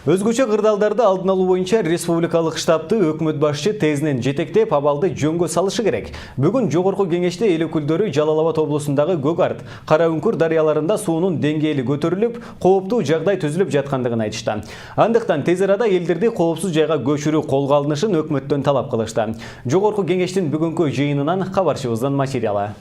Өзгөчө кырдаалдарды алдын алуу боюнча республикалык штабты өкмөт башчы тезинен жетектеп абалды жөнгө салышы керек. Бүгүн жогорку кеңеште эл өкүлдөрү Жалал Абад облусундагы Көк-Арт, Кара-Үңкүр дарыяларында суунун деңгээли көтөрүлүп, кооптуу жагдай түзүлүп жаткандыгын айтышты. Андыктан тез арада элдерди коопсуз жайга көчүрүү колго алынышын өкмөттөн талап кылышты. Жогорку кеңештин бүгүнкү жыйынынан кабарчыбыздын материалы.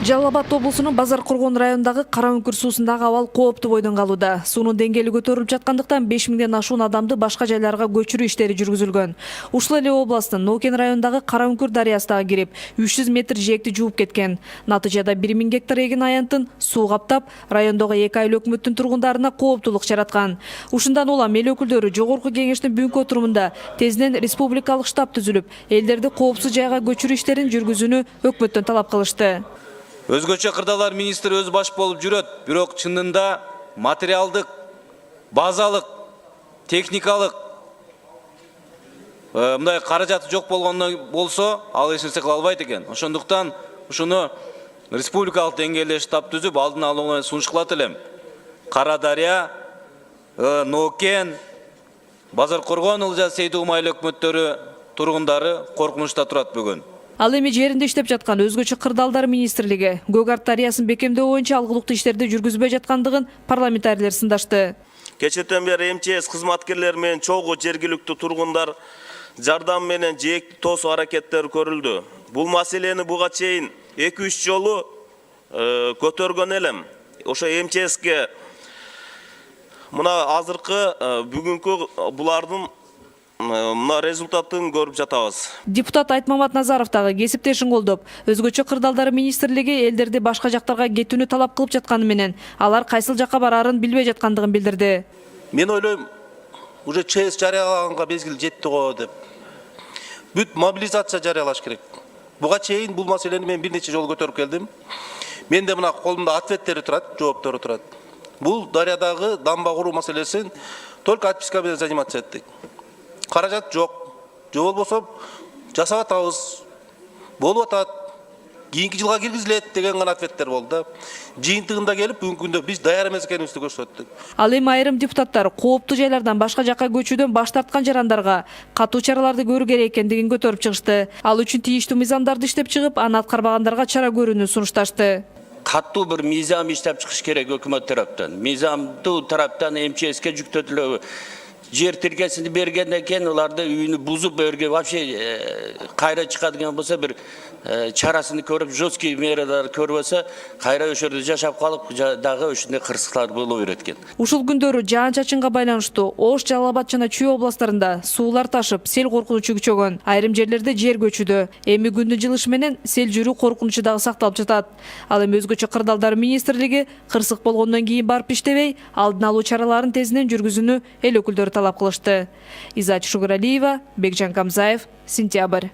Жалал Абад облусунун Базар Кургон районундагы Кара-Үңкүр суусундагы абал кооптуу бойдон калууда. Суунун деңгээли көтөрүлүп жаткандыктан 5000ден ашуун адамды башка жайларга көчүрүү иштери жүргүзүлгөн. Ушул эле областтын Нокен районундагы Кара-Үңкүр дарыясына кирип, 300 метр жээкти жууп кеткен. Натыйжада 1000 гектар эгин аянтын суу каптап, райондогу 2 айыл өкмөттүн тургундарына кооптуулук жараткан. Ушундан улам эл өкүлдөрү жогорку кеңештин бүгүнкү отурумунда тезинен республикалык штаб түзүлүп, элдерди коопсуз жайга көчүрүү иштерин жүргүзүүнү өкмөттөн талап кылышты. Өзгөчө кырдаалар министри өз баш болуп жүрөт, бирок чынында материалдык, базалык, техникалык мындай каражаты жок болгондон болсо, ал эч нерсе кыла албайт экен. Ошондуктан ушуну республикалык деңгээлде штаб түзүп, алдын алууга сунуш кылат элем. Кара дарыя, Нокен, Базар Кургон, Ылжа, Сейдугум айыл өкмөттөрү тургундары коркунучта турат бүгүн. Ал эми жеринде иштеп жаткан өзгөчө кырдаалдар министрлиги Көк-Арт дарыясын бекемдөө боюнча алгылыктуу иштерди жүргүзбөй жаткандыгын парламентарийлер сындашты. Кечээден бери МЧС кызматкерлери менен чогуу жергиликтүү тургундар жардам менен жээкти тосуу аракеттери көрүлдү. Бул маселени буга чейин 2-3 жолу көтөргөн элем. Ошо МЧСке мына азыркы бүгүнкү булардын мына результатын көрүп жатабыз. Депутат Айтмамат Назаров дагы кесиптешин колдоп, өзгөчө кырдаалдар министрлиги элдерди башка жактарга кетүүнү талап кылып жатканы менен, алар кайсыл жакка барарын билбей жаткандыгын билдирди. Мен ойлойм, уже ЧС жарыялаганга мезгил жетти го деп. Бүт мобилизация жарыялаш керек. Буга чейин бул маселени мен бир нече жолу көтөрүп келдим. Менде мына колумда ответтери турат, жооптору турат. Бул дарыядагы дамба куруу маселесин только отписка менен заниматься эттик. Каражат жок. Жок болбосо жасап атабыз. Болуп атат. Кийинки жылга киргизилет деген гана ответтер болду. Жыйынтыгында келип бүгүнкү күндө биз даяр эмес экенибизди көрсөттүк. Ал эми айрым депутаттар кооптуу жайлардан башка жакка көчүүдөн баш тарткан жарандарга катуу чараларды көрүү керек экендигин көтөрүп чыгышты. Ал үчүн тийиштүү мыйзамдарды иштеп чыгып, аны аткарбагандарга чара көрүүнү сунушташты. Катуу бир мыйзам иштеп чыгыш керек өкмөт тараптан. Мыйзамдуу тараптан МЧСке жүктөтүлөбү. Жер тиркесini бергенден кийин уларды үйүнү бузуп берге вообще кайра чыгадыган болсо бир чарасын көрүп, жесткий мералар көрбөсө, кайра ошо жерде жашап калып дагы ошондой кырсыктар боло берет экен. Ушул күндөрү жаан-чачынга байланыштуу Ош, Жалал Абад жана Чүй областарында суулар ташып, сел коркунучу күчөгөн. Айрым жерлерде жер көчүдө. Эми күндүн жылышы менен сел жүрүү коркунучу дагы сакталып жатат. Ал эми өзгөчө кырдаалдар министрлиги кырсык болгондон кийин барып иштебей, алдын алуу чараларын тезинен жүргүзүүнү эл өкүлдөрү талап кылышты. Изат Шугуралиева, Бекжан Камзаев, Сентябрь.